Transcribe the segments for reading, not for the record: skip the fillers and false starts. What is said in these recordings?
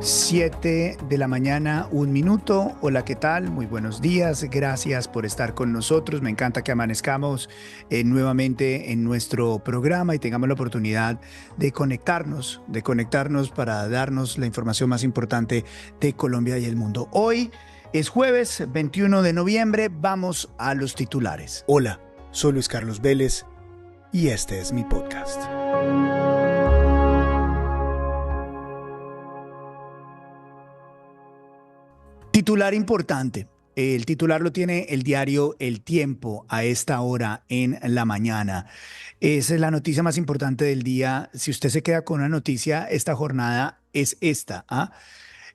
7 de la mañana, 1 minuto. Hola, ¿qué tal? Muy buenos días. Gracias por estar con nosotros. Me encanta que amanezcamos nuevamente en nuestro programa y tengamos la oportunidad de conectarnos para darnos la información más importante de Colombia y el mundo. Hoy es jueves 21 de noviembre. Vamos a los titulares. Hola, soy Luis Carlos Vélez y este es mi podcast. Titular importante. El titular lo tiene el diario El Tiempo a esta hora en la mañana. Esa es la noticia más importante del día. Si usted se queda con una noticia, esta jornada es esta.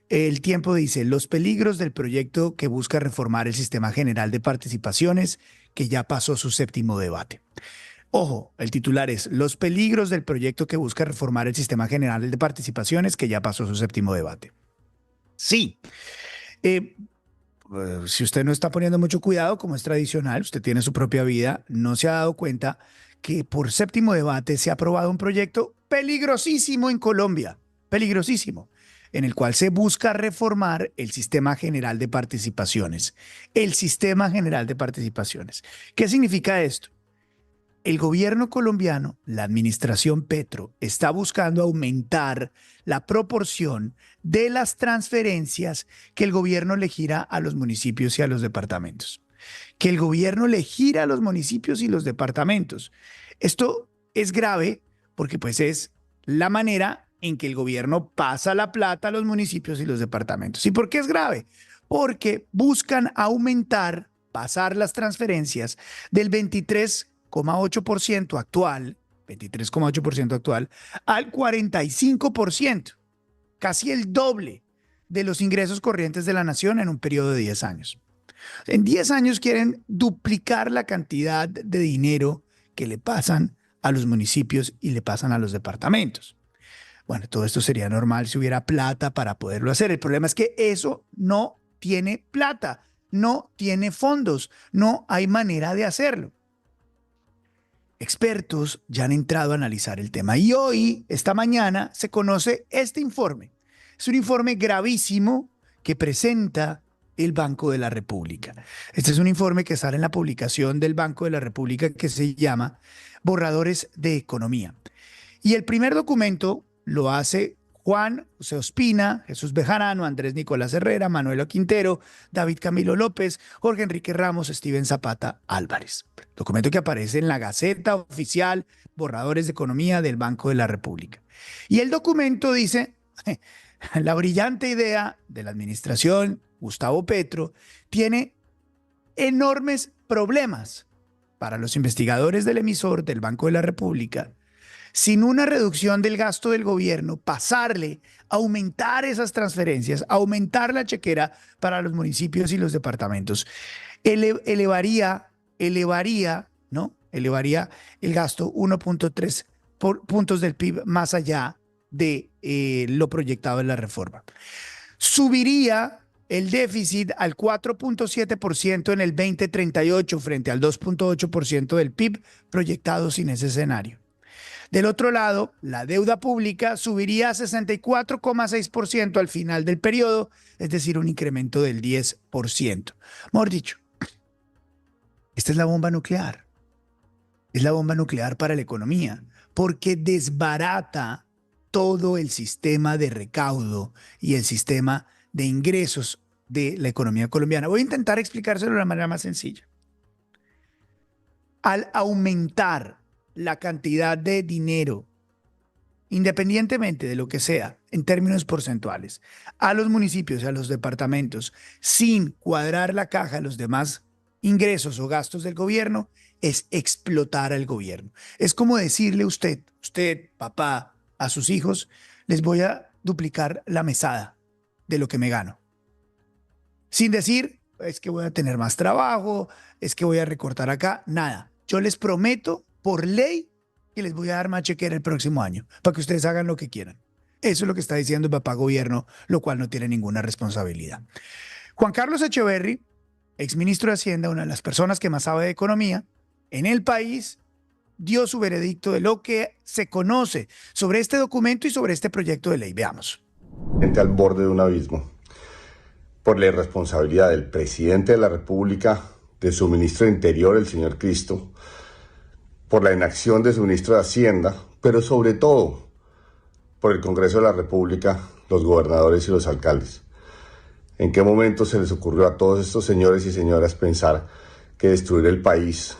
El Tiempo dice: los peligros del proyecto que busca reformar el sistema general de participaciones, que ya pasó su séptimo debate. Ojo, el titular es: los peligros del proyecto que busca reformar el sistema general de participaciones, que ya pasó su séptimo debate. Sí. Si usted no está poniendo mucho cuidado, como es tradicional, usted tiene su propia vida, no se ha dado cuenta que por séptimo debate se ha aprobado un proyecto peligrosísimo en Colombia, peligrosísimo, en el cual se busca reformar el sistema general de participaciones. El sistema general de participaciones. ¿Qué significa esto? El gobierno colombiano, la administración Petro, está buscando aumentar la proporción de las transferencias que el gobierno le gira a los municipios y a los departamentos. Que el gobierno le gira a los municipios y los departamentos. Esto es grave porque pues es la manera en que el gobierno pasa la plata a los municipios y los departamentos. ¿Y por qué es grave? Porque buscan pasar las transferencias del 23,8% actual, 23,8% actual, al 45%, casi el doble de los ingresos corrientes de la nación en un periodo de 10 años. En 10 años quieren duplicar la cantidad de dinero que le pasan a los municipios y le pasan a los departamentos. Bueno, todo esto sería normal si hubiera plata para poderlo hacer. El problema es que eso no tiene plata, no tiene fondos, no hay manera de hacerlo. Expertos ya han entrado a analizar el tema y hoy, esta mañana, se conoce este informe. Es un informe gravísimo que presenta el Banco de la República. Este es un informe que sale en la publicación del Banco de la República que se llama Borradores de Economía. Y el primer documento lo hace Juan José Ospina, Jesús Bejarano, Andrés Nicolás Herrera, Manuel Quintero, David Camilo López, Jorge Enrique Ramos, Steven Zapata Álvarez. Documento que aparece en la Gaceta Oficial, Borradores de Economía del Banco de la República. Y el documento dice: la brillante idea de la administración Gustavo Petro tiene enormes problemas para los investigadores del emisor del Banco de la República. Sin una reducción del gasto del gobierno, aumentar esas transferencias, aumentar la chequera para los municipios y los departamentos, elevaría el gasto 1,3 puntos del PIB más allá de lo proyectado en la reforma. Subiría el déficit al 4,7% en el 2038 frente al 2,8% del PIB proyectado sin ese escenario. Del otro lado, la deuda pública subiría a 64,6% al final del periodo, es decir, un incremento del 10%. Mejor dicho, esta es la bomba nuclear. Es la bomba nuclear para la economía, porque desbarata todo el sistema de recaudo y el sistema de ingresos de la economía colombiana. Voy a intentar explicárselo de la manera más sencilla. Al aumentar la cantidad de dinero, independientemente de lo que sea, en términos porcentuales, a los municipios y a los departamentos, sin cuadrar la caja a los demás ingresos o gastos del gobierno, es explotar al gobierno. Es como decirle usted, papá, a sus hijos: les voy a duplicar la mesada de lo que me gano. Sin decir: es que voy a tener más trabajo, es que voy a recortar acá, nada. Yo les prometo por ley que les voy a dar más chequera el próximo año para que ustedes hagan lo que quieran. Eso es lo que está diciendo el papá gobierno, lo cual no tiene ninguna responsabilidad. Juan Carlos Echeverry, exministro de Hacienda, una de las personas que más sabe de economía en el país, dio su veredicto de lo que se conoce sobre este documento y sobre este proyecto de ley. Veamos. al borde de un abismo por la irresponsabilidad del presidente de la República, de su ministro de Interior, el señor Cristo, por la inacción de su ministro de Hacienda, pero sobre todo por el Congreso de la República, los gobernadores y los alcaldes. ¿En qué momento se les ocurrió a todos estos señores y señoras pensar que destruir el país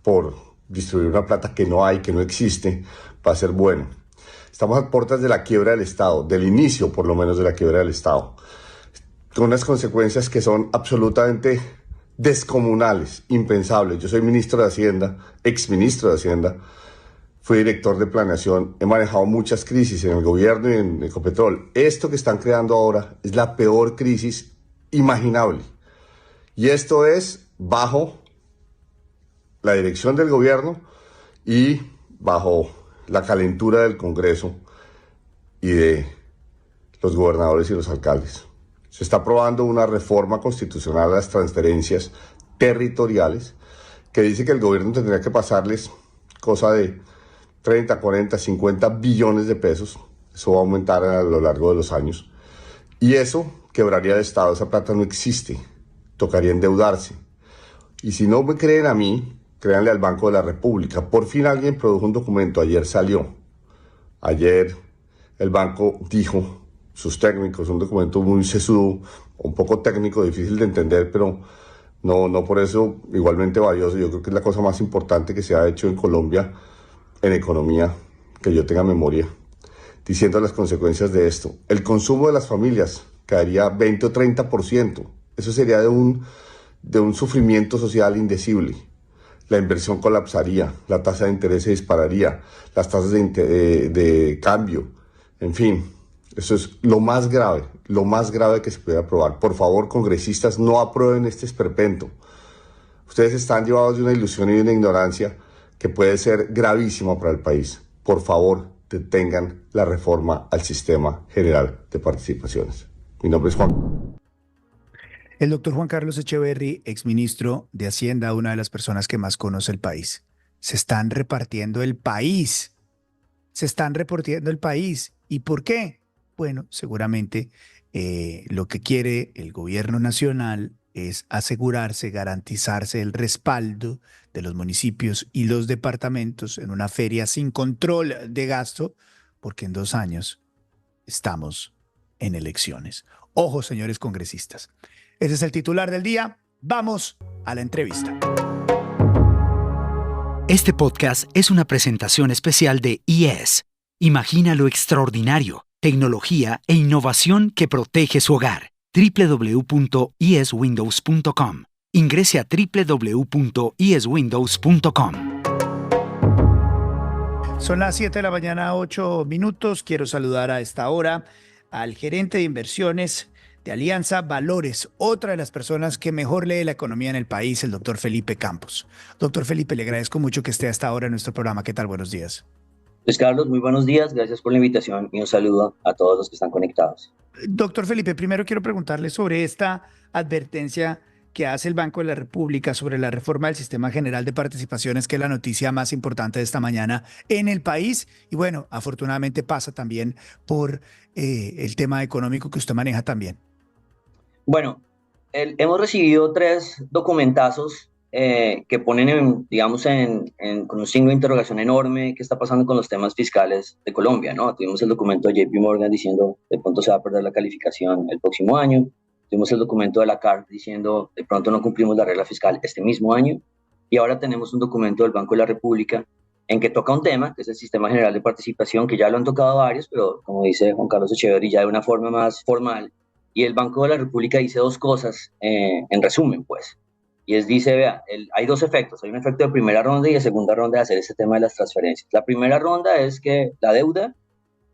por distribuir una plata que no hay, que no existe, va a ser bueno? Estamos a puertas de la quiebra del Estado, del inicio por lo menos de la quiebra del Estado, con unas consecuencias que son absolutamente descomunales, impensables. Yo soy ministro de Hacienda, exministro de Hacienda, fui director de planeación, he manejado muchas crisis en el gobierno y en Ecopetrol. Esto que están creando ahora es la peor crisis imaginable. Y esto es bajo la dirección del gobierno y bajo la calentura del Congreso y de los gobernadores y los alcaldes. Se está aprobando una reforma constitucional a las transferencias territoriales que dice que el gobierno tendría que pasarles cosa de 30, 40, 50 billones de pesos. Eso va a aumentar a lo largo de los años. Y eso quebraría el Estado. Esa plata no existe. Tocaría endeudarse. Y si no me creen a mí, créanle al Banco de la República. Por fin alguien produjo un documento. Ayer salió. Ayer el banco dijo, sus técnicos, un documento muy sesudo, un poco técnico, difícil de entender, pero no por eso igualmente valioso. Yo creo que es la cosa más importante que se ha hecho en Colombia en economía, que yo tenga memoria, diciendo las consecuencias de esto. El consumo de las familias caería 20 o 30%. Eso sería de un sufrimiento social indecible. La inversión colapsaría, la tasa de interés se dispararía, las tasas de cambio, en fin. Eso es lo más grave que se puede aprobar. Por favor, congresistas, no aprueben este esperpento. Ustedes están llevados de una ilusión y de una ignorancia que puede ser gravísima para el país. Por favor, detengan la reforma al Sistema General de Participaciones. Mi nombre es Juan. El doctor Juan Carlos Echeverry, exministro de Hacienda, una de las personas que más conoce el país. Se están repartiendo el país. Se están repartiendo el país. ¿Y por qué? Bueno, seguramente lo que quiere el gobierno nacional es asegurarse, garantizarse el respaldo de los municipios y los departamentos en una feria sin control de gasto, porque en 2 años estamos en elecciones. Ojo, señores congresistas. Ese es el titular del día. Vamos a la entrevista. Este podcast es una presentación especial de IES. Imagina lo extraordinario, tecnología e innovación que protege su hogar. www.ieswindows.com. Ingrese a www.ieswindows.com. Son las 7 de la mañana, 8 minutos. Quiero saludar a esta hora al gerente de inversiones de Alianza Valores, otra de las personas que mejor lee la economía en el país, el doctor Felipe Campos. Doctor Felipe, le agradezco mucho que esté hasta ahora en nuestro programa. ¿Qué tal? Buenos días. Pues Carlos, muy buenos días. Gracias por la invitación y un saludo a todos los que están conectados. Doctor Felipe, primero quiero preguntarle sobre esta advertencia que hace el Banco de la República sobre la reforma del Sistema General de Participaciones, que es la noticia más importante de esta mañana en el país. Y bueno, afortunadamente pasa también por el tema económico que usted maneja también. Bueno, hemos recibido 3 documentazos que ponen, con un signo de interrogación enorme qué está pasando con los temas fiscales de Colombia, ¿no? Tuvimos el documento de JP Morgan diciendo de pronto se va a perder la calificación el próximo año. Tuvimos el documento de la CARF diciendo de pronto no cumplimos la regla fiscal este mismo año. Y ahora tenemos un documento del Banco de la República en que toca un tema, que es el Sistema General de Participación, que ya lo han tocado varios, pero como dice Juan Carlos Echeverry, ya de una forma más formal. Y el Banco de la República dice 2 cosas, en resumen, pues. Y dice, vea, hay 2 efectos. Hay un efecto de primera ronda y de segunda ronda de hacer ese tema de las transferencias. La primera ronda es que la deuda,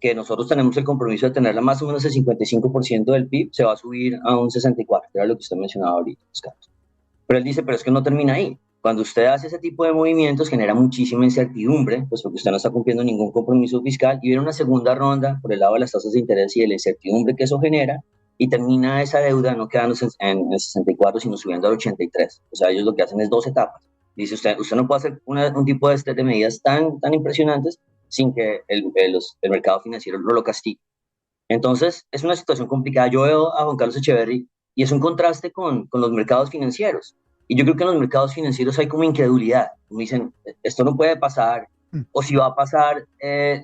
que nosotros tenemos el compromiso de tenerla más o menos el 55% del PIB, se va a subir a un 64%, que era lo que usted mencionaba ahorita, Carlos. Pero él dice, pero es que no termina ahí. Cuando usted hace ese tipo de movimientos, genera muchísima incertidumbre, pues porque usted no está cumpliendo ningún compromiso fiscal, y viene una segunda ronda por el lado de las tasas de interés y de la incertidumbre que eso genera, y termina esa deuda no quedándose en el 64, sino subiendo al 83. O sea, ellos lo que hacen es 2 etapas. Dice usted no puede hacer un tipo de medidas tan impresionantes sin que el mercado financiero lo castigue. Entonces, es una situación complicada. Yo veo a Juan Carlos Echeverry y es un contraste con los mercados financieros. Y yo creo que en los mercados financieros hay como incredulidad. Como dicen, esto no puede pasar, Mm. o si va a pasar,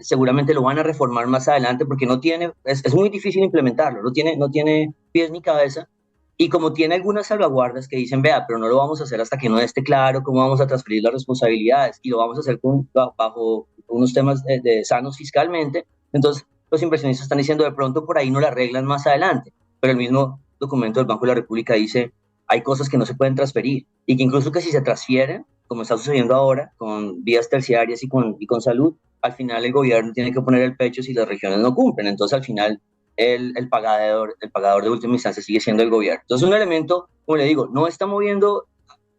seguramente lo van a reformar más adelante porque no tiene, es muy difícil implementarlo, no tiene pies ni cabeza. Y como tiene algunas salvaguardas que dicen, vea, pero no lo vamos a hacer hasta que no esté claro cómo vamos a transferir las responsabilidades y lo vamos a hacer bajo unos temas de sanos fiscalmente, entonces los inversionistas están diciendo de pronto por ahí no la arreglan más adelante, pero el mismo documento del Banco de la República dice hay cosas que no se pueden transferir y que incluso que si se transfieren, como está sucediendo ahora con vías terciarias y con salud, al final el gobierno tiene que poner el pecho si las regiones no cumplen. Entonces al final el pagador de última instancia sigue siendo el gobierno. Entonces un elemento, como le digo, no está moviendo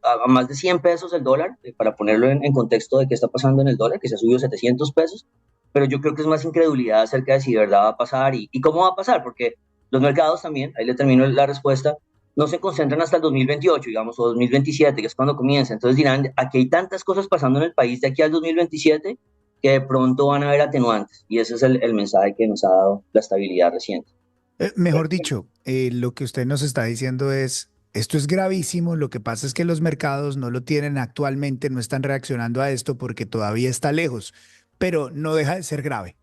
a más de 100 pesos el dólar, para ponerlo en contexto de qué está pasando en el dólar, que se ha subido 700 pesos, pero yo creo que es más incredulidad acerca de si de verdad va a pasar y cómo va a pasar, porque los mercados también, ahí le termino la respuesta, no se concentran hasta el 2028, digamos, o 2027, que es cuando comienza. Entonces dirán, aquí hay tantas cosas pasando en el país de aquí al 2027 que de pronto van a haber atenuantes, y ese es el mensaje que nos ha dado la estabilidad reciente. Mejor dicho, lo que usted nos está diciendo es, esto es gravísimo, lo que pasa es que los mercados no lo tienen actualmente, no están reaccionando a esto porque todavía está lejos, pero no deja de ser grave.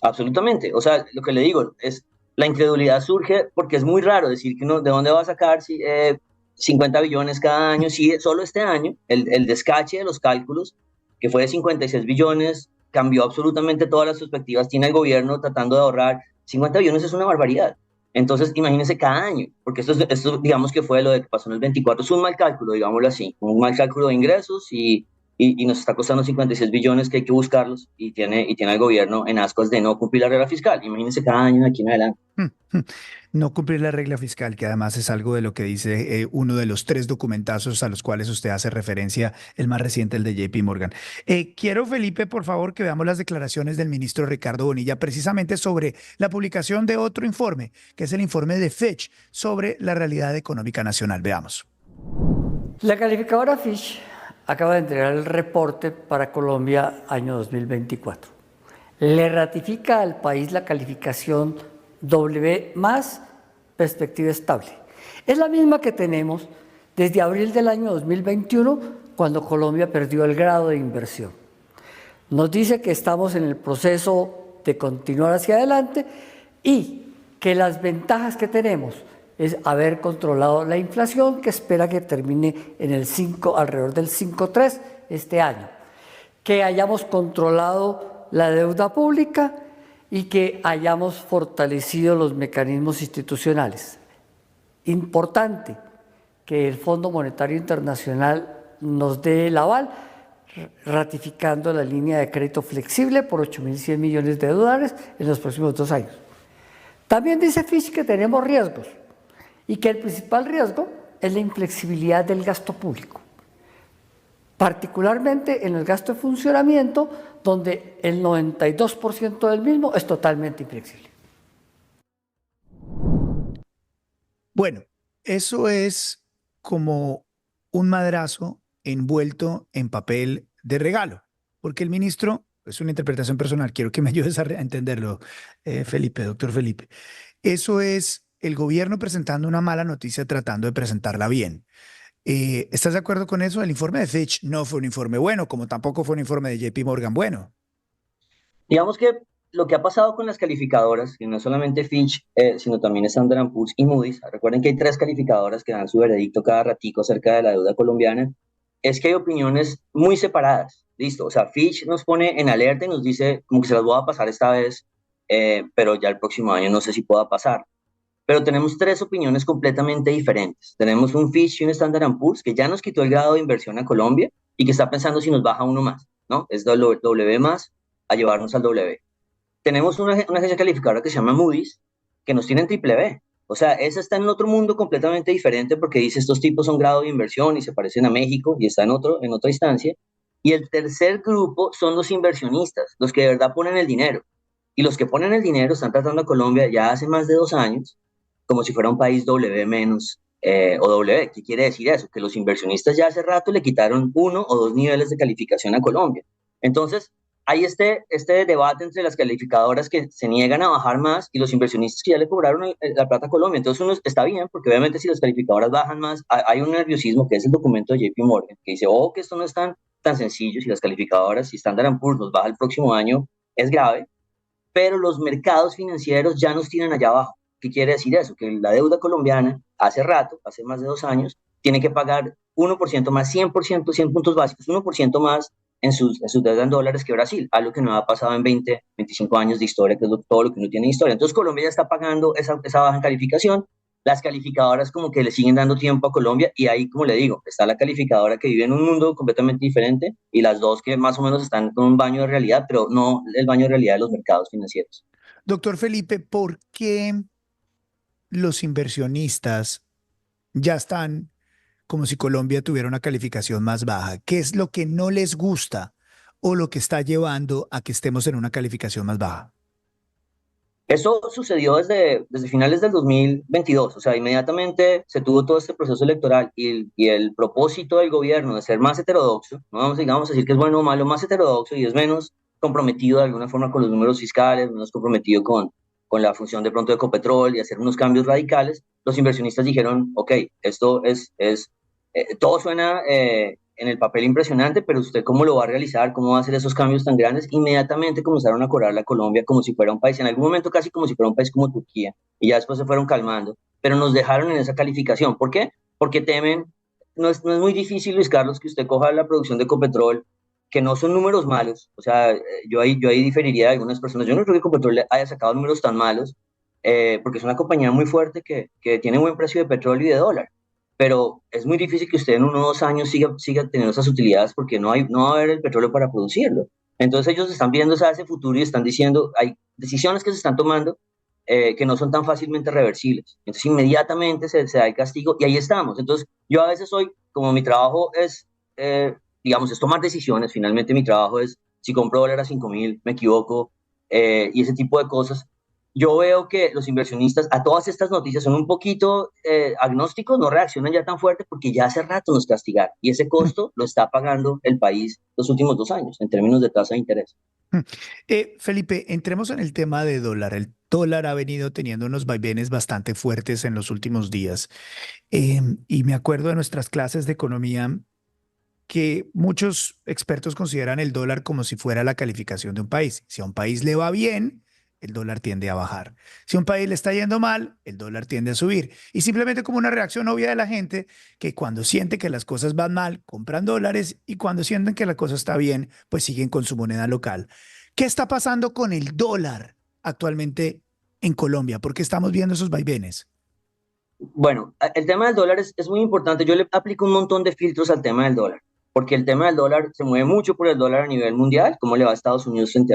Absolutamente. O sea, lo que le digo es, la incredulidad surge porque es muy raro decir que uno, ¿de dónde va a sacar 50 billones cada año? Si solo este año, el descache de los cálculos, que fue de 56 billones, cambió absolutamente todas las perspectivas. Tiene el gobierno tratando de ahorrar. 50 billones es una barbaridad. Entonces, imagínense cada año, porque esto digamos que fue lo de que pasó en el 24, es un mal cálculo, digámoslo así, un mal cálculo de ingresos y nos está costando 56 billones que hay que buscarlos y tiene el gobierno en ascuas de no cumplir la regla fiscal. Imagínense cada año de aquí en adelante. No cumplir la regla fiscal, que además es algo de lo que dice uno de los tres documentazos a los cuales usted hace referencia, el más reciente, el de JP Morgan. Quiero, Felipe, por favor, que veamos las declaraciones del ministro Ricardo Bonilla precisamente sobre la publicación de otro informe, que es el informe de Fitch sobre la realidad económica nacional. Veamos. La calificadora Fitch acaba de entregar el reporte para Colombia año 2024. Le ratifica al país la calificación W+, perspectiva estable. Es la misma que tenemos desde abril del año 2021, cuando Colombia perdió el grado de inversión. Nos dice que estamos en el proceso de continuar hacia adelante y que las ventajas que tenemos es haber controlado la inflación, que espera que termine en el 5, alrededor del 5,3 este año, que hayamos controlado la deuda pública y que hayamos fortalecido los mecanismos institucionales. Importante que el Fondo Monetario Internacional nos dé el aval, ratificando la línea de crédito flexible por 8.100 millones de dólares en los próximos 2 años. También dice Fitch que tenemos riesgos y que el principal riesgo es la inflexibilidad del gasto público, particularmente en el gasto de funcionamiento, donde el 92% del mismo es totalmente inflexible. Bueno, eso es como un madrazo envuelto en papel de regalo, porque el ministro, es una interpretación personal, quiero que me ayudes a entenderlo, Felipe, doctor Felipe. Eso es el gobierno presentando una mala noticia tratando de presentarla bien. ¿Estás de acuerdo con eso? El informe de Fitch no fue un informe bueno, como tampoco fue un informe de JP Morgan bueno. Digamos que lo que ha pasado con las calificadoras, que no solamente Fitch, sino también Standard & Poor's y Moody's, recuerden que hay 3 calificadoras que dan su veredicto cada ratico acerca de la deuda colombiana, es que hay opiniones muy separadas. Listo, o sea, Fitch nos pone en alerta y nos dice como que se las voy a pasar esta vez, pero ya el próximo año no sé si pueda pasar. Pero tenemos 3 opiniones completamente diferentes. Tenemos un Fitch y un Standard & Poor's que ya nos quitó el grado de inversión a Colombia y que está pensando si nos baja uno más, ¿no? Es W más a llevarnos al W. Tenemos una agencia calificadora que se llama Moody's, que nos tiene en triple B. O sea, esa está en otro mundo completamente diferente porque dice estos tipos son grado de inversión y se parecen a México y está en otra instancia. Y el tercer grupo son los inversionistas, los que de verdad ponen el dinero. Y los que ponen el dinero están tratando a Colombia ya hace más de 2 años como si fuera un país W menos o W. ¿Qué quiere decir eso? Que los inversionistas ya hace rato le quitaron 1 o 2 niveles de calificación a Colombia. Entonces, hay este debate entre las calificadoras que se niegan a bajar más y los inversionistas que ya le cobraron la plata a Colombia. Entonces uno está bien, porque obviamente si las calificadoras bajan más, hay un nerviosismo que es el documento de JP Morgan, que dice, que esto no es tan sencillo, si las calificadoras, si Standard & Poor's nos baja el próximo año, es grave, pero los mercados financieros ya nos tienen allá abajo. ¿Qué quiere decir eso? Que la deuda colombiana hace rato, hace más de 2 años, tiene que pagar 1% más, 100%, 100 puntos básicos, 1% más en sus deudas en dólares que Brasil, algo que no ha pasado en 20, 25 años de historia, que es todo lo que no tiene historia. Entonces Colombia ya está pagando esa baja en calificación, las calificadoras como que le siguen dando tiempo a Colombia y ahí, como le digo, está la calificadora que vive en un mundo completamente diferente y las dos que más o menos están con un baño de realidad, pero no el baño de realidad de los mercados financieros. Doctor Felipe, ¿por qué los inversionistas ya están como si Colombia tuviera una calificación más baja? ¿Qué es lo que no les gusta o lo que está llevando a que estemos en una calificación más baja? Eso sucedió desde finales del 2022, o sea, inmediatamente se tuvo todo este proceso electoral y el propósito del gobierno de ser más heterodoxo, no vamos, digamos, a decir que es bueno o malo, más heterodoxo y es menos comprometido de alguna forma con los números fiscales, menos comprometido con la función de pronto de Ecopetrol y hacer unos cambios radicales, los inversionistas dijeron, ok, esto todo suena en el papel impresionante, pero usted cómo lo va a realizar, cómo va a hacer esos cambios tan grandes. Inmediatamente comenzaron a cobrarle a Colombia como si fuera un país, en algún momento casi como si fuera un país como Turquía, y ya después se fueron calmando, pero nos dejaron en esa calificación. ¿Por qué? Porque temen, no es muy difícil, Luis Carlos, que usted coja la producción de Ecopetrol, que no son números malos, o sea, yo ahí diferiría de algunas personas, yo no creo que Ecopetrol haya sacado números tan malos, porque es una compañía muy fuerte que tiene buen precio de petróleo y de dólar, pero es muy difícil que usted en 1 o 2 años siga teniendo esas utilidades porque no va a haber el petróleo para producirlo. Entonces ellos están viendo ese futuro y están diciendo, hay decisiones que se están tomando que no son tan fácilmente reversibles. Entonces inmediatamente se da el castigo y ahí estamos. Entonces yo a veces como mi trabajo digamos, es tomar decisiones, finalmente mi trabajo es, si compro dólar a 5.000, me equivoco, y ese tipo de cosas, yo veo que los inversionistas a todas estas noticias son un poquito agnósticos, no reaccionan ya tan fuerte porque ya hace rato nos castigaron y ese costo lo está pagando el país los últimos 2 años en términos de tasa de interés. Felipe, entremos en el tema de dólar. El dólar ha venido teniendo unos vaivenes bastante fuertes en los últimos días. Y me acuerdo de nuestras clases de economía que muchos expertos consideran el dólar como si fuera la calificación de un país. Si a un país le va bien, el dólar tiende a bajar. Si a un país le está yendo mal, el dólar tiende a subir. Y simplemente como una reacción obvia de la gente que cuando siente que las cosas van mal, compran dólares y cuando sienten que la cosa está bien, pues siguen con su moneda local. ¿Qué está pasando con el dólar actualmente en Colombia? ¿Por qué estamos viendo esos vaivenes? Bueno, el tema del dólar es muy importante. Yo le aplico un montón de filtros al tema del dólar, porque el tema del dólar se mueve mucho por el dólar a nivel mundial, cómo le va a Estados Unidos frente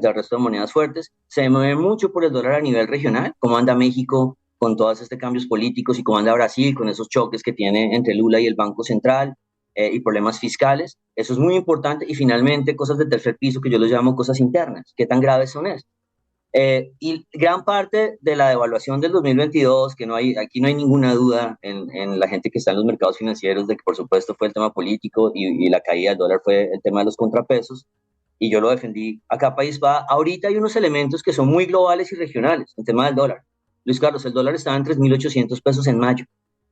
al resto de monedas fuertes, se mueve mucho por el dólar a nivel regional, cómo anda México con todos estos cambios políticos y cómo anda Brasil con esos choques que tiene entre Lula y el Banco Central y problemas fiscales. Eso es muy importante. Y finalmente, cosas de tercer piso que yo los llamo cosas internas. ¿Qué tan graves son estas? Y gran parte de la devaluación del 2022, que aquí no hay ninguna duda en la gente que está en los mercados financieros de que por supuesto fue el tema político y la caída del dólar fue el tema de los contrapesos, y yo lo defendí a capa y espada. Ahorita hay unos elementos que son muy globales y regionales, el tema del dólar. Luis Carlos, el dólar estaba en 3.800 pesos en mayo,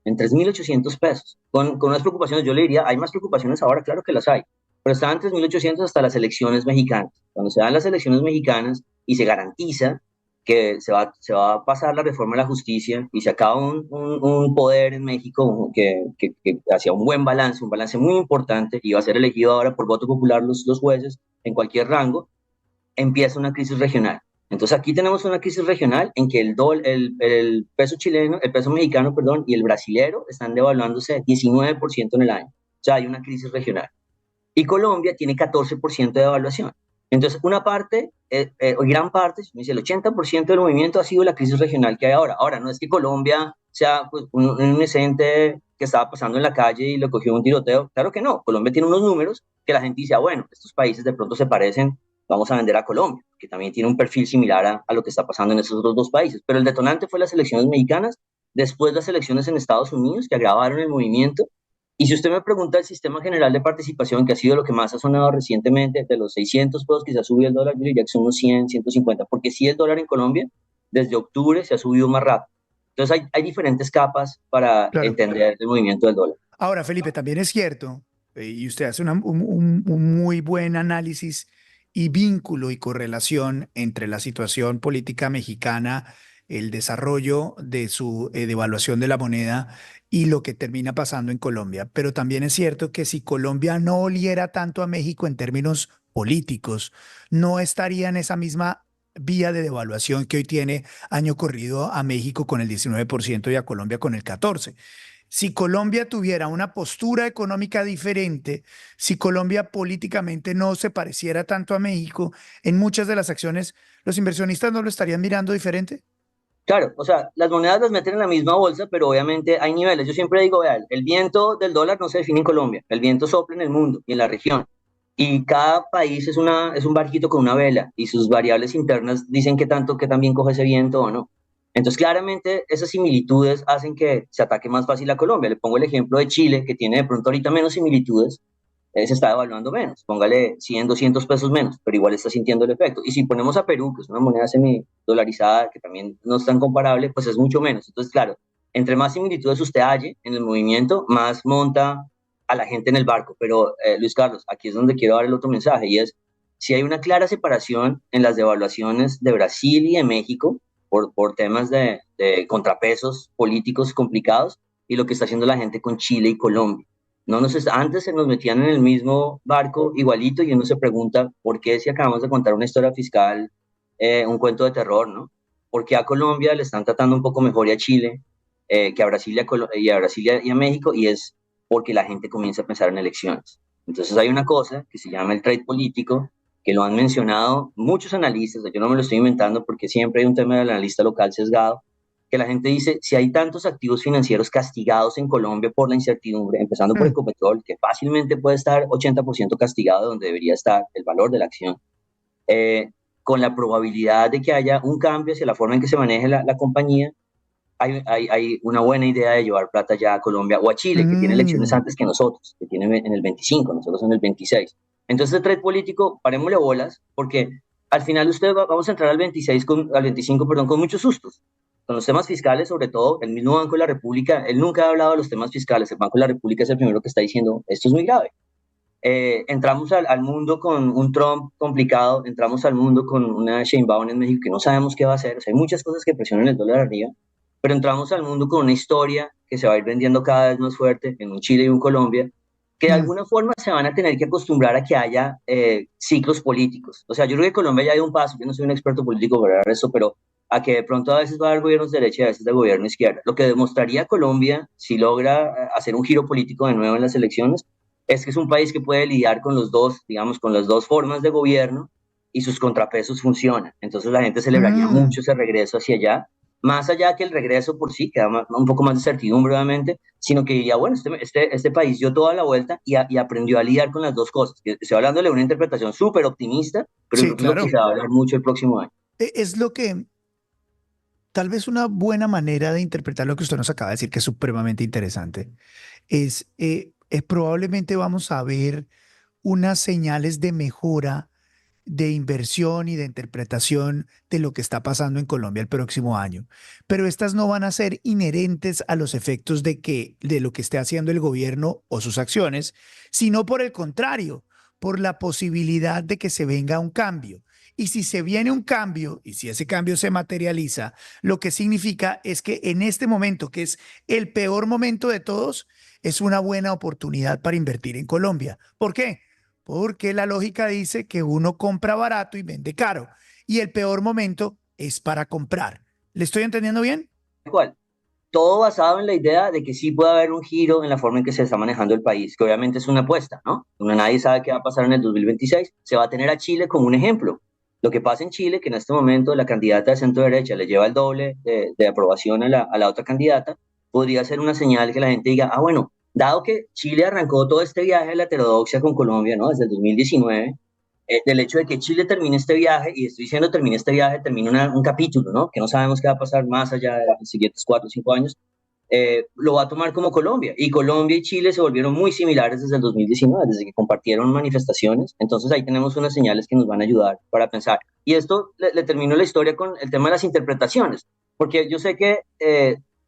en 3.800 pesos, con unas preocupaciones, yo le diría, hay más preocupaciones ahora, claro que las hay, pero estaban en 3.800 hasta las elecciones mexicanas. Cuando se dan las elecciones mexicanas y se garantiza que se va a pasar la reforma de la justicia y se acaba un poder en México que hacía un balance muy importante, y va a ser elegido ahora por voto popular los jueces en cualquier rango, empieza una crisis regional. Entonces aquí tenemos una crisis regional en que el peso chileno, el peso mexicano, perdón, y el brasilero están devaluándose 19% en el año. O sea, hay una crisis regional. Y Colombia tiene 14% de devaluación. Entonces, una parte, o gran parte, el 80% del movimiento ha sido la crisis regional que hay ahora. Ahora, no es que Colombia sea pues, un inocente que estaba pasando en la calle y le cogió un tiroteo. Claro que no. Colombia tiene unos números que la gente dice, bueno, estos países de pronto se parecen, vamos a vender a Colombia, que también tiene un perfil similar a lo que está pasando en esos otros dos países. Pero el detonante fue las elecciones mexicanas, después las elecciones en Estados Unidos, que agravaron el movimiento, Y si usted me pregunta el sistema general de participación, que ha sido lo que más ha sonado recientemente, de los 600 pesos que se ha subido el dólar, yo diría que son unos 100, 150, porque sí el dólar en Colombia desde octubre se ha subido más rápido. Entonces hay diferentes capas para Claro. entender el movimiento del dólar. Ahora, Felipe, también es cierto, y usted hace un muy buen análisis y vínculo y correlación entre la situación política mexicana, el desarrollo de su devaluación de la moneda y lo que termina pasando en Colombia. Pero también es cierto que si Colombia no oliera tanto a México en términos políticos, no estaría en esa misma vía de devaluación que hoy tiene año corrido a México con el 19% y a Colombia con el 14%. Si Colombia tuviera una postura económica diferente, si Colombia políticamente no se pareciera tanto a México, en muchas de las acciones, ¿los inversionistas no lo estarían mirando diferente? Claro, o sea, las monedas las meten en la misma bolsa, pero obviamente hay niveles. Yo siempre digo, vean, el viento del dólar no se define en Colombia, el viento sopla en el mundo y en la región. Y cada país es un barquito con una vela y sus variables internas dicen qué tan bien coge ese viento o no. Entonces, claramente, esas similitudes hacen que se ataque más fácil a Colombia. Le pongo el ejemplo de Chile, que tiene de pronto ahorita menos similitudes, se está devaluando menos. Póngale 100, 200 pesos menos, pero igual está sintiendo el efecto. Y si ponemos a Perú, que es una moneda semidolarizada, que también no es tan comparable, pues es mucho menos. Entonces, claro, entre más similitudes usted halle en el movimiento, más monta a la gente en el barco. Pero, Luis Carlos, aquí es donde quiero dar el otro mensaje, y es, si hay una clara separación en las devaluaciones de Brasil y de México, por temas de contrapesos políticos complicados, y lo que está haciendo la gente con Chile y Colombia. No antes se nos metían en el mismo barco igualito y uno se pregunta por qué si acabamos de contar una historia fiscal, un cuento de terror, ¿no? ¿Por qué a Colombia le están tratando un poco mejor y a Chile que a Brasil y a Brasil y a México? Y es porque la gente comienza a pensar en elecciones. Entonces hay una cosa que se llama el trade político, que lo han mencionado muchos analistas, yo no me lo estoy inventando porque siempre hay un tema del analista local sesgado, que la gente dice, si hay tantos activos financieros castigados en Colombia por la incertidumbre, empezando por Mm, Ecopetrol, que fácilmente puede estar 80% castigado de donde debería estar el valor de la acción, eh, con la probabilidad de que haya un cambio hacia la forma en que se maneje la compañía, hay una buena idea de llevar plata ya a Colombia o a Chile, que tiene elecciones mm, antes que nosotros, que tiene en el 25, nosotros en el 26. Entonces, el trade político, parémosle bolas, porque al final vamos a entrar al 26, al 25, perdón, con muchos sustos. Con los temas fiscales, sobre todo, el mismo Banco de la República, él nunca ha hablado de los temas fiscales. El Banco de la República es el primero que está diciendo, esto es muy grave. Entramos al mundo con un Trump complicado, entramos al mundo con una Sheinbaum en México que no sabemos qué va a hacer. O sea, hay muchas cosas que presionan el dólar arriba, pero entramos al mundo con una historia que se va a ir vendiendo cada vez más fuerte en un Chile y un Colombia, que de mm. alguna forma se van a tener que acostumbrar a que haya ciclos políticos. O sea, yo creo que Colombia ya dio un paso, yo no soy un experto político para hablar eso, pero a que de pronto a veces va a haber gobiernos de derecha y a veces de gobierno de izquierda. Lo que demostraría Colombia, si logra hacer un giro político de nuevo en las elecciones, es que es un país que puede lidiar con los dos, digamos, con las dos formas de gobierno y sus contrapesos funcionan. Entonces la gente celebraría Mm. mucho ese regreso hacia allá, más allá que el regreso por sí, que da un poco más de certidumbre obviamente, sino que diría, bueno, este país dio toda la vuelta y aprendió a lidiar con las dos cosas. Estoy hablándole de una interpretación súper optimista, pero Sí, creo que es lo que se claro. va a hablar mucho el próximo año. Es lo que, tal vez una buena manera de interpretar lo que usted nos acaba de decir, que es supremamente interesante, es probablemente vamos a ver unas señales de mejora de inversión y de interpretación de lo que está pasando en Colombia el próximo año. Pero estas no van a ser inherentes a los efectos de lo que esté haciendo el gobierno o sus acciones, sino por el contrario, por la posibilidad de que se venga un cambio. Y si se viene un cambio, y si ese cambio se materializa, lo que significa es que en este momento, que es el peor momento de todos, es una buena oportunidad para invertir en Colombia. ¿Por qué? Porque la lógica dice que uno compra barato y vende caro. Y el peor momento es para comprar. ¿Le estoy entendiendo bien? ¿Cuál? Todo basado en la idea de que sí puede haber un giro en la forma en que se está manejando el país, que obviamente es una apuesta, ¿no? Nadie sabe qué va a pasar en el 2026. Se va a tener a Chile como un ejemplo. Lo que pasa en Chile, que en este momento la candidata de centro derecha le lleva el doble de aprobación a la otra candidata, podría ser una señal que la gente diga, ah, bueno, dado que Chile arrancó todo este viaje de la heterodoxia con Colombia, ¿no? Desde el 2019, del hecho de que Chile termine este viaje, y estoy diciendo termine este viaje, termine un capítulo, ¿no? Que no sabemos qué va a pasar más allá de los siguientes 4 o 5 años, lo va a tomar como Colombia. Y Colombia y Chile se volvieron muy similares desde el 2019, desde que compartieron manifestaciones. Entonces ahí tenemos unas señales que nos van a ayudar para pensar. Y esto le termino la historia con el tema de las interpretaciones, porque yo sé que,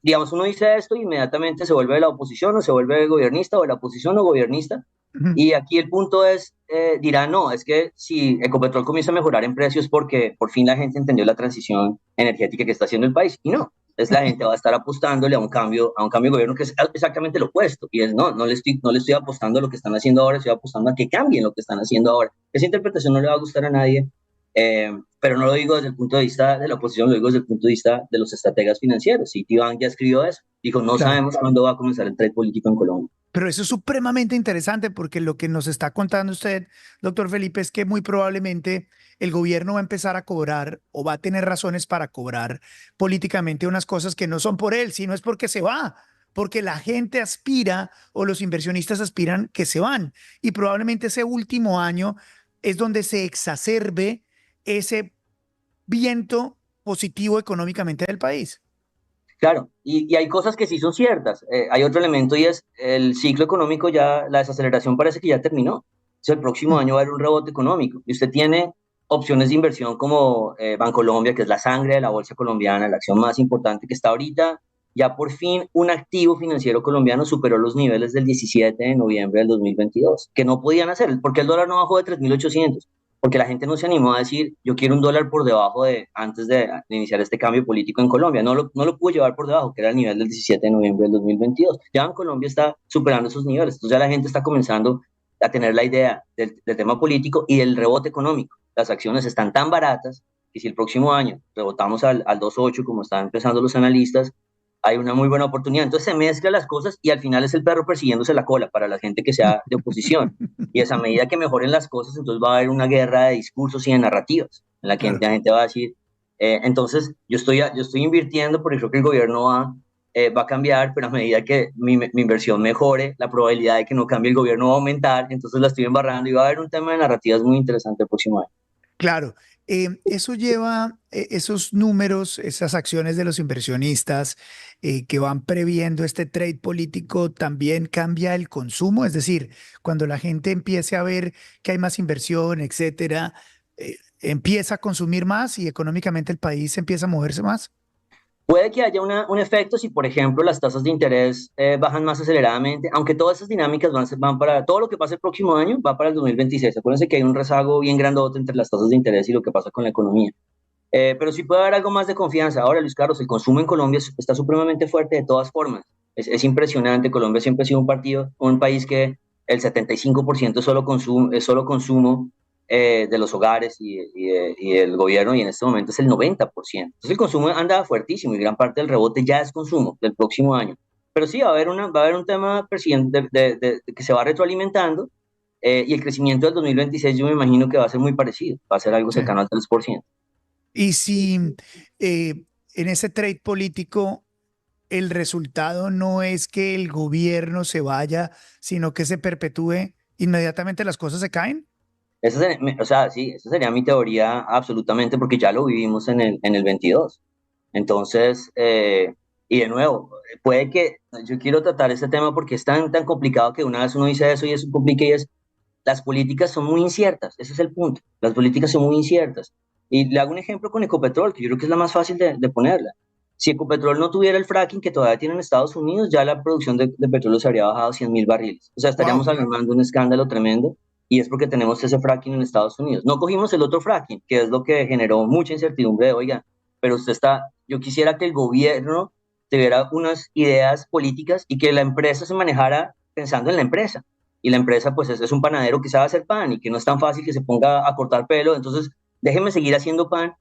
digamos, uno dice esto y inmediatamente se vuelve de la oposición o se vuelve gobernista o de la oposición o gobernista. Ujú. Y aquí el punto es, dirá, no, es que si Ecopetrol comienza a mejorar en precios porque por fin la gente entendió la transición energética que está haciendo el país. Y no, es la gente va a estar apostándole a un cambio de gobierno que es exactamente lo opuesto. Y es, no le estoy apostando a lo que están haciendo ahora, estoy apostando a que cambien lo que están haciendo ahora. Esa interpretación no le va a gustar a nadie, pero no lo digo desde el punto de vista de la oposición, lo digo desde el punto de vista de los estrategas financieros. Citibank ya escribió eso. Dijo, no Claro. sabemos cuándo va a comenzar el trade político en Colombia. Pero eso es supremamente interesante porque lo que nos está contando usted, doctor Felipe, es que muy probablemente el gobierno va a empezar a cobrar o va a tener razones para cobrar políticamente unas cosas que no son por él, sino es porque se va, porque la gente aspira o los inversionistas aspiran que se van. Y probablemente ese último año es donde se exacerbe ese viento positivo económicamente del país. Claro, y hay cosas que sí son ciertas. Hay otro elemento y es el ciclo económico ya, la desaceleración parece que ya terminó. O sea, el próximo Mm. año va a haber un rebote económico y usted tiene opciones de inversión como Bancolombia, que es la sangre de la bolsa colombiana, la acción más importante que está ahorita. Ya por fin un activo financiero colombiano superó los niveles del 17 de noviembre del 2022, que no podían hacer, porque el dólar no bajó de 3.800 porque la gente no se animó a decir, yo quiero un dólar por debajo antes de iniciar este cambio político en Colombia. No lo pudo llevar por debajo, que era el nivel del 17 de noviembre del 2022. Ya en Colombia está superando esos niveles. Entonces ya la gente está comenzando a tener la idea del tema político y del rebote económico. Las acciones están tan baratas que si el próximo año rebotamos al 2.8, como están empezando los analistas, hay una muy buena oportunidad. Entonces se mezclan las cosas y al final es el perro persiguiéndose la cola para la gente que sea de oposición. Y a medida que mejoren las cosas, entonces va a haber una guerra de discursos y de narrativas, en la que Claro. la gente va a decir, entonces yo estoy invirtiendo porque creo que el gobierno va a cambiar, pero a medida que mi inversión mejore, la probabilidad de que no cambie el gobierno va a aumentar, entonces la estoy embarrando y va a haber un tema de narrativas muy interesante el próximo año. Claro, eso lleva esos números, esas acciones de los inversionistas que van previendo este trade político, también cambia el consumo, es decir, cuando la gente empiece a ver que hay más inversión, etcétera, empieza a consumir más y económicamente el país empieza a moverse más. Puede que haya un efecto si, por ejemplo, las tasas de interés bajan más aceleradamente, aunque todas esas dinámicas van para, todo lo que pase el próximo año va para el 2026. Acuérdense que hay un rezago bien grandote entre las tasas de interés y lo que pasa con la economía. Pero sí puede haber algo más de confianza. Ahora, Luis Carlos, el consumo en Colombia está supremamente fuerte de todas formas. Es impresionante. Colombia siempre ha sido un país que el 75% es solo consumo de los hogares y del gobierno, y en este momento es el 90%. Entonces el consumo anda fuertísimo y gran parte del rebote ya es consumo del próximo año. Pero sí, va a haber un tema que se va retroalimentando y el crecimiento del 2026 yo me imagino que va a ser muy parecido, va a ser algo Sí. cercano al 3%. Y si en ese trade político el resultado no es que el gobierno se vaya, sino que se perpetúe, inmediatamente las cosas se caen. O sea, sí, esa sería mi teoría absolutamente, porque ya lo vivimos en el 22. Entonces, y de nuevo, puede que, yo quiero tratar este tema porque es tan complicado que una vez uno dice eso y eso complica y es, las políticas son muy inciertas, ese es el punto, las políticas son muy inciertas. Y le hago un ejemplo con Ecopetrol, que yo creo que es la más fácil de ponerla. Si Ecopetrol no tuviera el fracking que todavía tiene en Estados Unidos, ya la producción de petróleo se habría bajado a 100.000 barriles. O sea, estaríamos Wow. alarmando un escándalo tremendo y es porque tenemos ese fracking en Estados Unidos. No cogimos el otro fracking, que es lo que generó mucha incertidumbre de, oiga, pero yo quisiera que el gobierno tuviera unas ideas políticas y que la empresa se manejara pensando en la empresa. Y la empresa, pues, es un panadero que sabe hacer pan y que no es tan fácil que se ponga a cortar pelo. Entonces, déjeme seguir haciendo pan.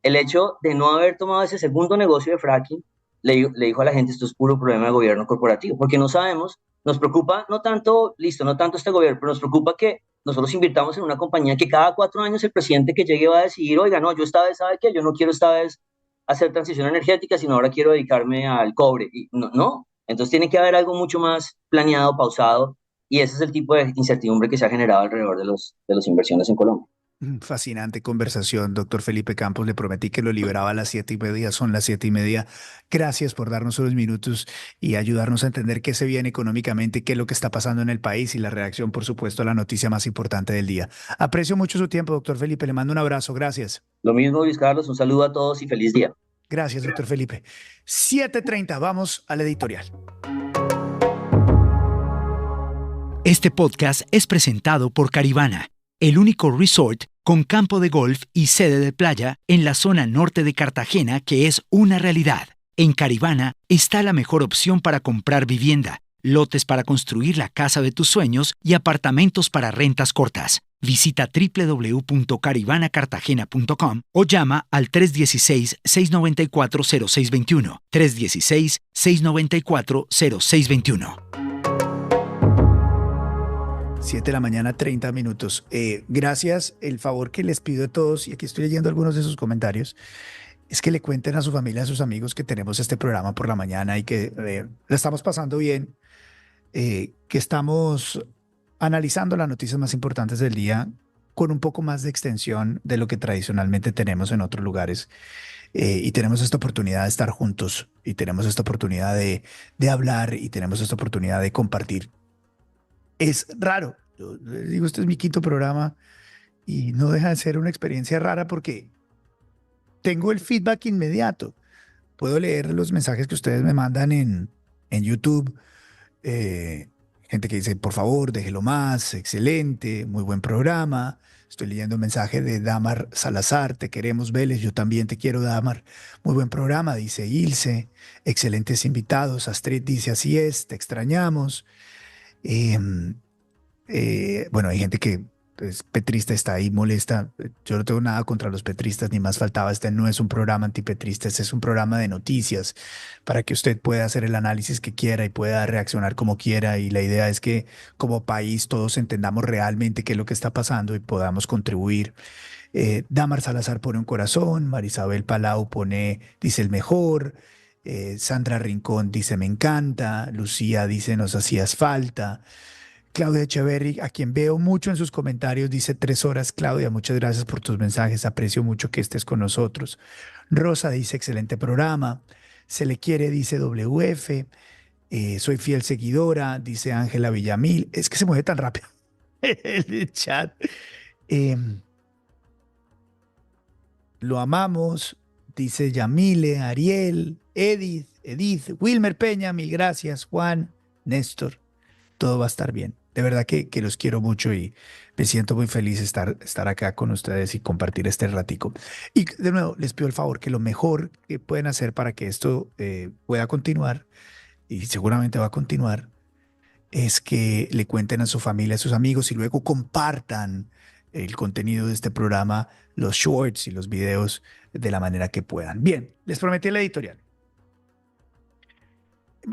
El hecho de no haber tomado ese segundo negocio de fracking le dijo a la gente, esto es puro problema de gobierno corporativo, porque no sabemos, nos preocupa no tanto, listo, no tanto este gobierno, pero nos preocupa que nosotros invirtamos en una compañía que cada 4 años el presidente que llegue va a decidir, oiga, no, yo esta vez, ¿sabe qué? Yo no quiero esta vez hacer transición energética, sino ahora quiero dedicarme al cobre. Y no. Entonces tiene que haber algo mucho más planeado, pausado, y ese es el tipo de incertidumbre que se ha generado alrededor de las inversiones en Colombia. Fascinante conversación, doctor Felipe Campos. Le prometí que lo liberaba a las 7:30, son las 7:30. Gracias por darnos unos minutos y ayudarnos a entender qué se viene económicamente, qué es lo que está pasando en el país y la reacción, por supuesto, a la noticia más importante del día. Aprecio mucho su tiempo, doctor Felipe. Le mando un abrazo. Gracias. Lo mismo, Luis Carlos, un saludo a todos y feliz día. Gracias, doctor Felipe. 7:30, vamos al editorial. Este podcast es presentado por Caribana, el único resort con campo de golf y sede de playa en la zona norte de Cartagena que es una realidad. En Caribana está la mejor opción para comprar vivienda, lotes para construir la casa de tus sueños y apartamentos para rentas cortas. Visita www.caribanacartagena.com o llama al 316-694-0621. 316-694-0621. 7 de la mañana, 30 minutos. Gracias. El favor que les pido a todos, y aquí estoy leyendo algunos de sus comentarios, es que le cuenten a su familia, a sus amigos que tenemos este programa por la mañana y que la estamos pasando bien, que estamos analizando las noticias más importantes del día con un poco más de extensión de lo que tradicionalmente tenemos en otros lugares. Y tenemos esta oportunidad de estar juntos y tenemos esta oportunidad de hablar y tenemos esta oportunidad de compartir. Es raro. Yo les digo, este es mi quinto programa y no deja de ser una experiencia rara porque tengo el feedback inmediato. Puedo leer los mensajes que ustedes me mandan en YouTube. Gente que dice, por favor, déjelo más, excelente, muy buen programa. Estoy leyendo un mensaje de Damar Salazar, te queremos, Vélez, yo también te quiero, Damar. Muy buen programa, dice Ilse. Excelentes invitados. Astrid dice, así es, te extrañamos. Bueno, hay gente que es petrista, está ahí molesta. Yo no tengo nada contra los petristas, ni más faltaba. Este no es un programa antipetrista, este es un programa de noticias para que usted pueda hacer el análisis que quiera y pueda reaccionar como quiera. Y la idea es que como país todos entendamos realmente qué es lo que está pasando y podamos contribuir. Damar Salazar pone un corazón, Marisabel Palau dice el mejor. Sandra Rincón dice me encanta, Lucía dice nos hacías falta, Claudia Echeverry, a quien veo mucho en sus comentarios, dice 3 horas. Claudia, muchas gracias por tus mensajes, aprecio mucho que estés con nosotros. Rosa dice excelente programa, se le quiere, dice WF, soy fiel seguidora, dice Ángela Villamil, es que se mueve tan rápido el chat. Lo amamos, dice Yamile, Ariel, Edith, Wilmer Peña, mil gracias, Juan, Néstor, todo va a estar bien. De verdad que los quiero mucho y me siento muy feliz estar acá con ustedes y compartir este ratico. Y de nuevo, les pido el favor que lo mejor que pueden hacer para que esto pueda continuar, y seguramente va a continuar, es que le cuenten a su familia, a sus amigos y luego compartan el contenido de este programa, los shorts y los videos de la manera que puedan. Bien, les prometí el editorial.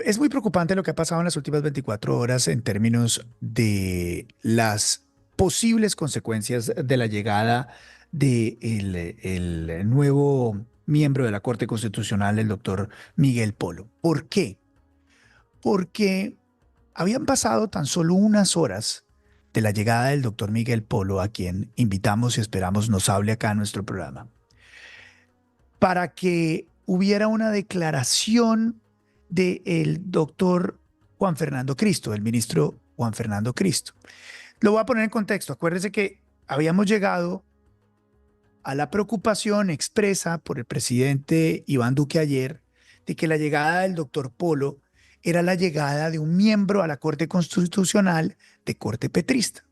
Es muy preocupante lo que ha pasado en las últimas 24 horas en términos de las posibles consecuencias de la llegada del el nuevo miembro de la Corte Constitucional, el doctor Miguel Polo. ¿Por qué? Porque habían pasado tan solo unas horas de la llegada del doctor Miguel Polo, a quien invitamos y esperamos nos hable acá en nuestro programa, para que hubiera una declaración del doctor Juan Fernando Cristo, del ministro Juan Fernando Cristo. Lo voy a poner en contexto. Acuérdense que habíamos llegado a la preocupación expresa por el presidente Iván Duque ayer de que la llegada del doctor Polo era la llegada de un miembro a la Corte Constitucional de corte petrista.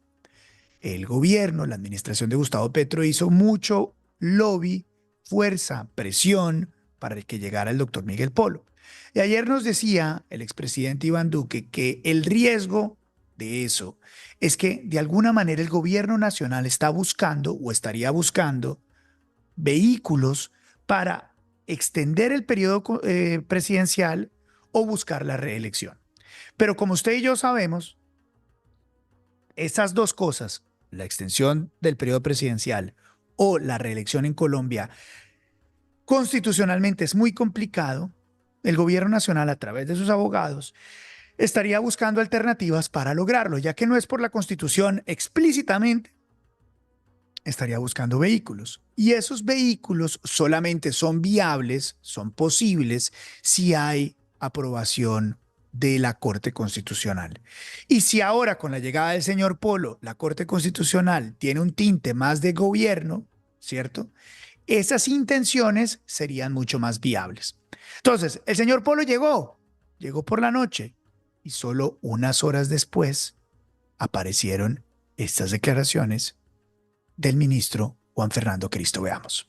El gobierno, la administración de Gustavo Petro hizo mucho lobby, fuerza, presión para que llegara el doctor Miguel Polo. Y ayer nos decía el expresidente Iván Duque que el riesgo de eso es que de alguna manera el gobierno nacional está buscando o estaría buscando vehículos para extender el periodo presidencial o buscar la reelección. Pero como usted y yo sabemos, esas dos cosas, la extensión del periodo presidencial o la reelección en Colombia, constitucionalmente es muy complicado. El gobierno nacional, a través de sus abogados, estaría buscando alternativas para lograrlo, ya que no es por la Constitución explícitamente estaría buscando vehículos. Y esos vehículos solamente son viables, son posibles, si hay aprobación de la Corte Constitucional. Y si ahora, con la llegada del señor Polo, la Corte Constitucional tiene un tinte más de gobierno, ¿cierto? Esas intenciones serían mucho más viables. Entonces, el señor Polo llegó por la noche y solo unas horas después aparecieron estas declaraciones del ministro Juan Fernando Cristo. Veamos.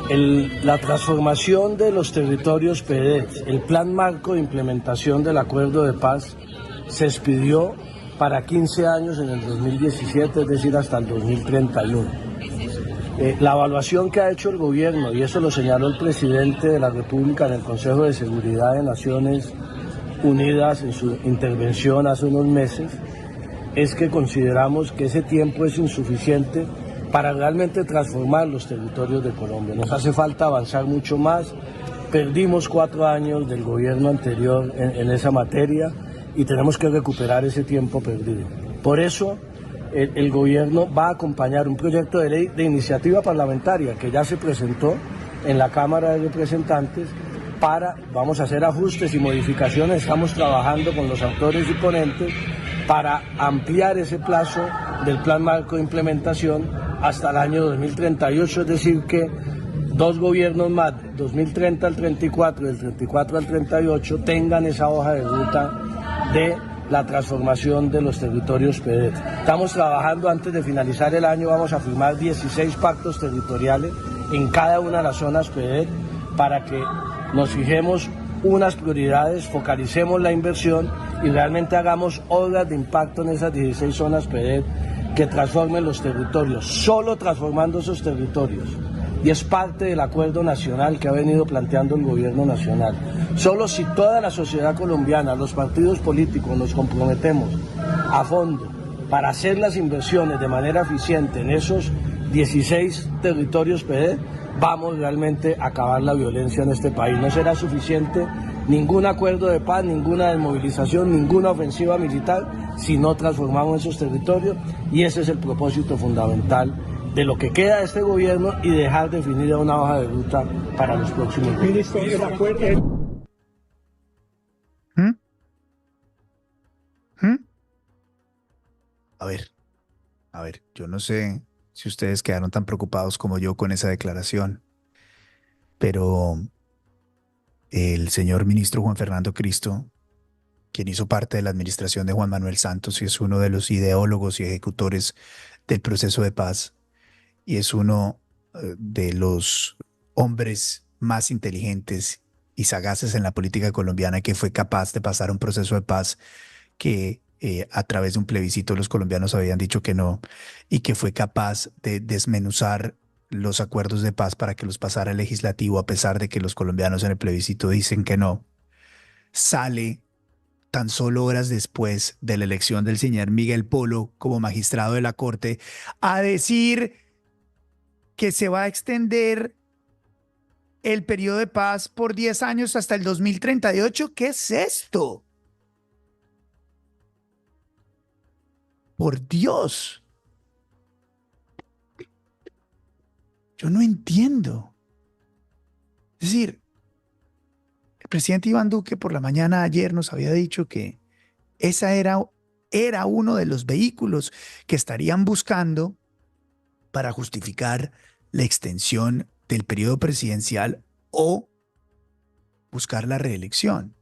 La transformación de los territorios PEDET, el plan marco de implementación del acuerdo de paz, se expidió para 15 años en el 2017, es decir, hasta el 2031. La evaluación que ha hecho el gobierno, y eso lo señaló el presidente de la República en el Consejo de Seguridad de Naciones Unidas en su intervención hace unos meses, es que consideramos que ese tiempo es insuficiente para realmente transformar los territorios de Colombia. Nos hace falta avanzar mucho más. Perdimos 4 años del gobierno anterior en esa materia y tenemos que recuperar ese tiempo perdido. Por eso el gobierno va a acompañar un proyecto de ley de iniciativa parlamentaria que ya se presentó en la Cámara de Representantes. Vamos a hacer ajustes y modificaciones, estamos trabajando con los autores y ponentes para ampliar ese plazo del plan marco de implementación hasta el año 2038, es decir que 2 gobiernos más, 2030 al 34 y del 34 al 38, tengan esa hoja de ruta de la transformación de los territorios PEDET. Estamos trabajando, antes de finalizar el año, vamos a firmar 16 pactos territoriales en cada una de las zonas PEDET para que nos fijemos unas prioridades, focalicemos la inversión y realmente hagamos obras de impacto en esas 16 zonas PEDET que transformen los territorios, solo transformando esos territorios. Y es parte del acuerdo nacional que ha venido planteando el gobierno nacional. Solo si toda la sociedad colombiana, los partidos políticos nos comprometemos a fondo para hacer las inversiones de manera eficiente en esos 16 territorios PEDET, vamos realmente a acabar la violencia en este país. No será suficiente ningún acuerdo de paz, ninguna desmovilización, ninguna ofensiva militar si no transformamos esos territorios, y ese es el propósito fundamental de lo que queda de este gobierno y dejar definida una hoja de ruta para los próximos meses. A ver, yo no sé si ustedes quedaron tan preocupados como yo con esa declaración, pero el señor ministro Juan Fernando Cristo, quien hizo parte de la administración de Juan Manuel Santos y es uno de los ideólogos y ejecutores del proceso de paz, y es uno de los hombres más inteligentes y sagaces en la política colombiana, que fue capaz de pasar un proceso de paz que a través de un plebiscito los colombianos habían dicho que no, y que fue capaz de desmenuzar los acuerdos de paz para que los pasara el legislativo, a pesar de que los colombianos en el plebiscito dicen que no. Sale tan solo horas después de la elección del señor Miguel Polo como magistrado de la Corte a decir que se va a extender el periodo de paz por 10 años hasta el 2038. ¿Qué es esto? Por Dios. Yo no entiendo. Es decir, el presidente Iván Duque por la mañana ayer nos había dicho que esa era uno de los vehículos que estarían buscando para justificar la extensión del periodo presidencial o buscar la reelección.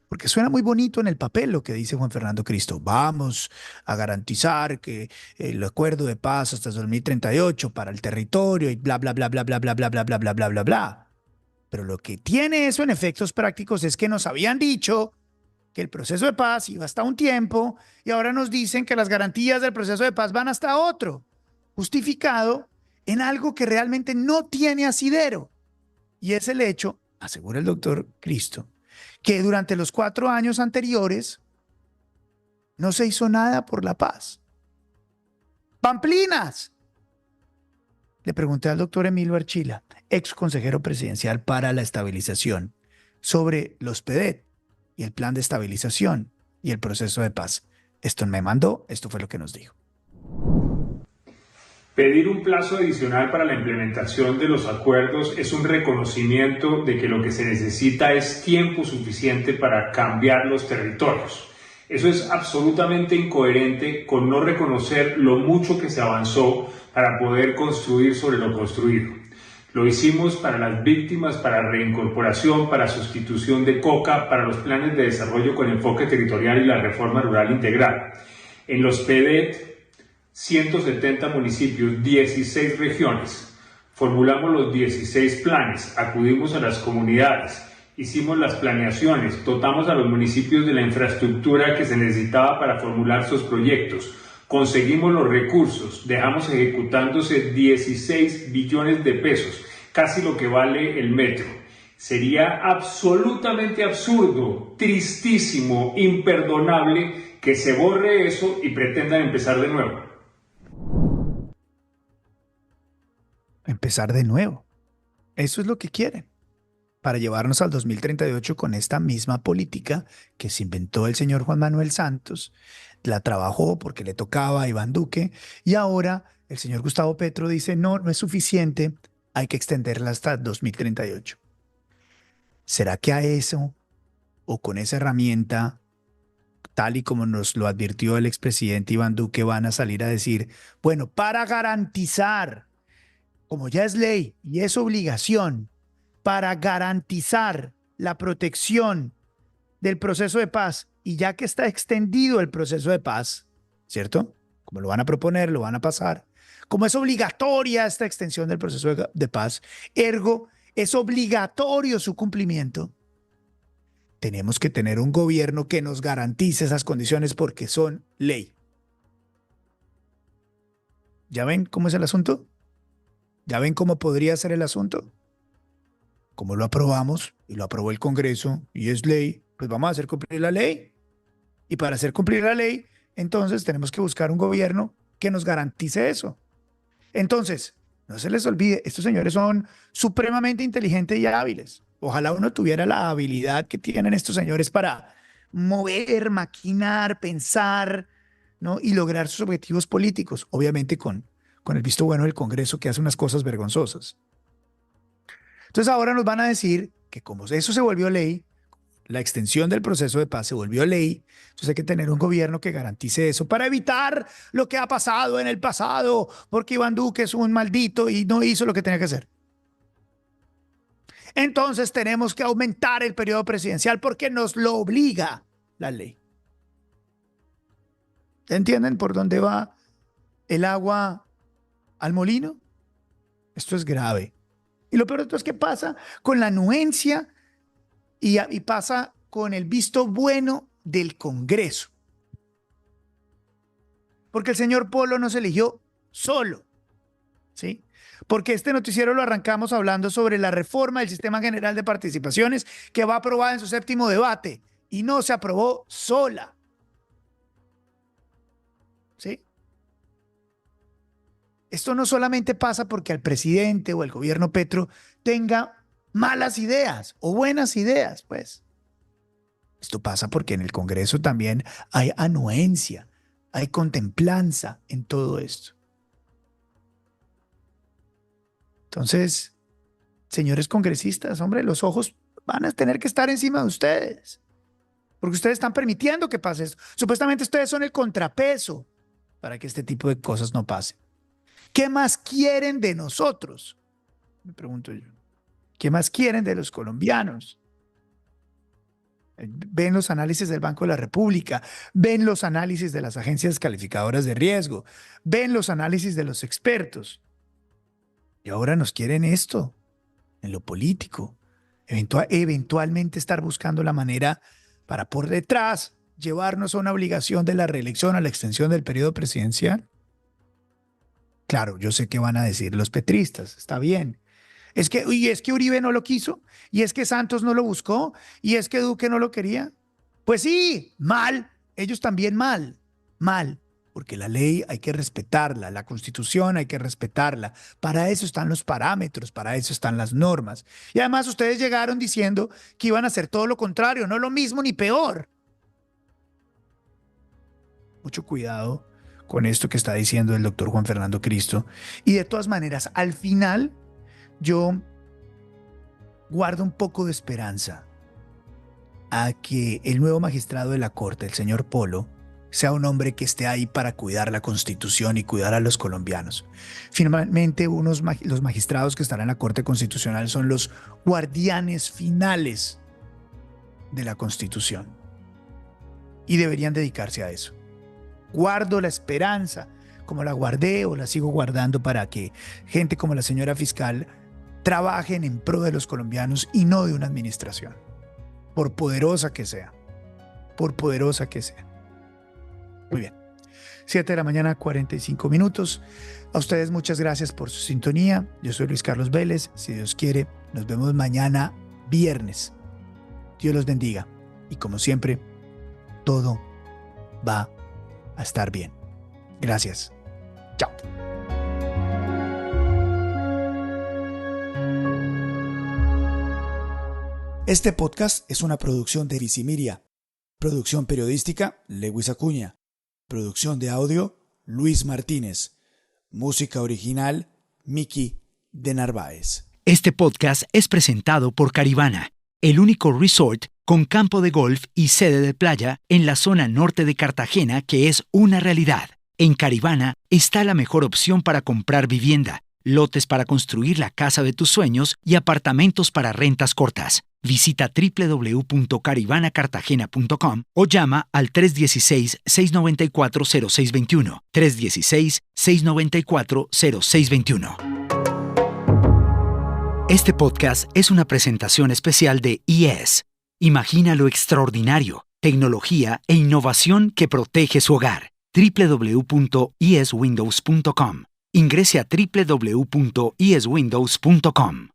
Porque suena muy bonito en el papel lo que dice Juan Fernando Cristo. Vamos a garantizar que el acuerdo de paz hasta 2038 para el territorio y bla, bla, bla, bla, bla, bla, bla, bla, bla, bla, bla, bla, bla. Pero lo que tiene eso en efectos prácticos es que nos habían dicho que el proceso de paz iba hasta un tiempo y ahora nos dicen que las garantías del proceso de paz van hasta otro, justificado en algo que realmente no tiene asidero. Y es el hecho, asegura el doctor Cristo, que durante los 4 años anteriores no se hizo nada por la paz. ¡Pamplinas! Le pregunté al doctor Emilio Archila, ex consejero presidencial para la estabilización, sobre los PEDET y el plan de estabilización y el proceso de paz. Esto me mandó, esto fue lo que nos dijo. Pedir un plazo adicional para la implementación de los acuerdos es un reconocimiento de que lo que se necesita es tiempo suficiente para cambiar los territorios. Eso es absolutamente incoherente con no reconocer lo mucho que se avanzó para poder construir sobre lo construido. Lo hicimos para las víctimas, para reincorporación, para sustitución de coca, para los planes de desarrollo con enfoque territorial y la reforma rural integral. En los PEDET, 170 municipios, 16 regiones. Formulamos los 16 planes, acudimos a las comunidades, hicimos las planeaciones, dotamos a los municipios de la infraestructura que se necesitaba para formular sus proyectos, conseguimos los recursos, dejamos ejecutándose 16 billones de pesos, casi lo que vale el metro. Sería absolutamente absurdo, tristísimo, imperdonable que se borre eso y pretendan empezar de nuevo. Empezar de nuevo. Eso es lo que quieren, para llevarnos al 2038 con esta misma política que se inventó el señor Juan Manuel Santos, la trabajó porque le tocaba a Iván Duque, y ahora el señor Gustavo Petro dice, no, no es suficiente, hay que extenderla hasta 2038. ¿Será que a eso, o con esa herramienta, tal y como nos lo advirtió el expresidente Iván Duque, van a salir a decir, bueno, para garantizar, como ya es ley y es obligación, para garantizar la protección del proceso de paz, y ya que está extendido el proceso de paz, ¿cierto? Como lo van a proponer, lo van a pasar, como es obligatoria esta extensión del proceso de paz, ergo, es obligatorio su cumplimiento, tenemos que tener un gobierno que nos garantice esas condiciones porque son ley. ¿Ya ven cómo es el asunto? ¿Ya ven cómo podría ser el asunto? Como lo aprobamos y lo aprobó el Congreso y es ley, pues vamos a hacer cumplir la ley. Y para hacer cumplir la ley, entonces tenemos que buscar un gobierno que nos garantice eso. Entonces, no se les olvide, estos señores son supremamente inteligentes y hábiles. Ojalá uno tuviera la habilidad que tienen estos señores para mover, maquinar, pensar, ¿no? Y lograr sus objetivos políticos, obviamente con el visto bueno del Congreso, que hace unas cosas vergonzosas. Entonces ahora nos van a decir que como eso se volvió ley, la extensión del proceso de paz se volvió ley, entonces hay que tener un gobierno que garantice eso para evitar lo que ha pasado en el pasado, porque Iván Duque es un maldito y no hizo lo que tenía que hacer. Entonces tenemos que aumentar el periodo presidencial porque nos lo obliga la ley. ¿Entienden por dónde va el agua al molino? Esto es grave. Y lo peor de todo es que pasa con la anuencia y pasa con el visto bueno del Congreso. Porque el señor Polo no se eligió solo, ¿sí? Porque este noticiero lo arrancamos hablando sobre la reforma del Sistema General de Participaciones que va aprobada en su 7º debate y no se aprobó sola, ¿sí? Esto no solamente pasa porque el presidente o el gobierno Petro tenga malas ideas o buenas ideas, pues. Esto pasa porque en el Congreso también hay anuencia, hay contemplanza en todo esto. Entonces, señores congresistas, hombre, los ojos van a tener que estar encima de ustedes, porque ustedes están permitiendo que pase esto. Supuestamente ustedes son el contrapeso para que este tipo de cosas no pasen. ¿Qué más quieren de nosotros? Me pregunto yo. ¿Qué más quieren de los colombianos? Ven los análisis del Banco de la República, ven los análisis de las agencias calificadoras de riesgo, ven los análisis de los expertos. Y ahora nos quieren esto, en lo político. Eventualmente estar buscando la manera para por detrás llevarnos a una obligación de la reelección, a la extensión del periodo presidencial. Claro, yo sé qué van a decir los petristas, está bien. Es que Uribe no lo quiso, y es que Santos no lo buscó, y es que Duque no lo quería. Pues sí, mal, ellos también mal, porque la ley hay que respetarla, la Constitución hay que respetarla. Para eso están los parámetros, para eso están las normas. Y además ustedes llegaron diciendo que iban a hacer todo lo contrario, no lo mismo ni peor. Mucho cuidado con esto que está diciendo el doctor Juan Fernando Cristo. Y de todas maneras, al final, yo guardo un poco de esperanza a que el nuevo magistrado de la Corte, el señor Polo, sea un hombre que esté ahí para cuidar la Constitución y cuidar a los colombianos. Finalmente, los magistrados que estarán en la Corte Constitucional son los guardianes finales de la Constitución y deberían dedicarse a eso. Guardo la esperanza, como la guardé o la sigo guardando, para que gente como la señora fiscal trabajen en pro de los colombianos y no de una administración, por poderosa que sea, por poderosa que sea. Muy bien, 7 de la mañana, 45 minutos. A ustedes muchas gracias por su sintonía. Yo soy Luis Carlos Vélez. Si Dios quiere, nos vemos mañana viernes. Dios los bendiga. Y como siempre, todo va a estar bien. Gracias. Chao. Este podcast es una producción de Visimiria. Producción periodística, Lewis Acuña. Producción de audio, Luis Martínez. Música original, Miki de Narváez. Este podcast es presentado por Caribana, el único resort con campo de golf y sede de playa en la zona norte de Cartagena que es una realidad. En Caribana está la mejor opción para comprar vivienda, lotes para construir la casa de tus sueños y apartamentos para rentas cortas. Visita www.caribanacartagena.com o llama al 316-694-0621. 316-694-0621. Este podcast es una presentación especial de IES. Imagina lo extraordinario, tecnología e innovación que protege su hogar. www.ieswindows.com. Ingrese a www.ieswindows.com.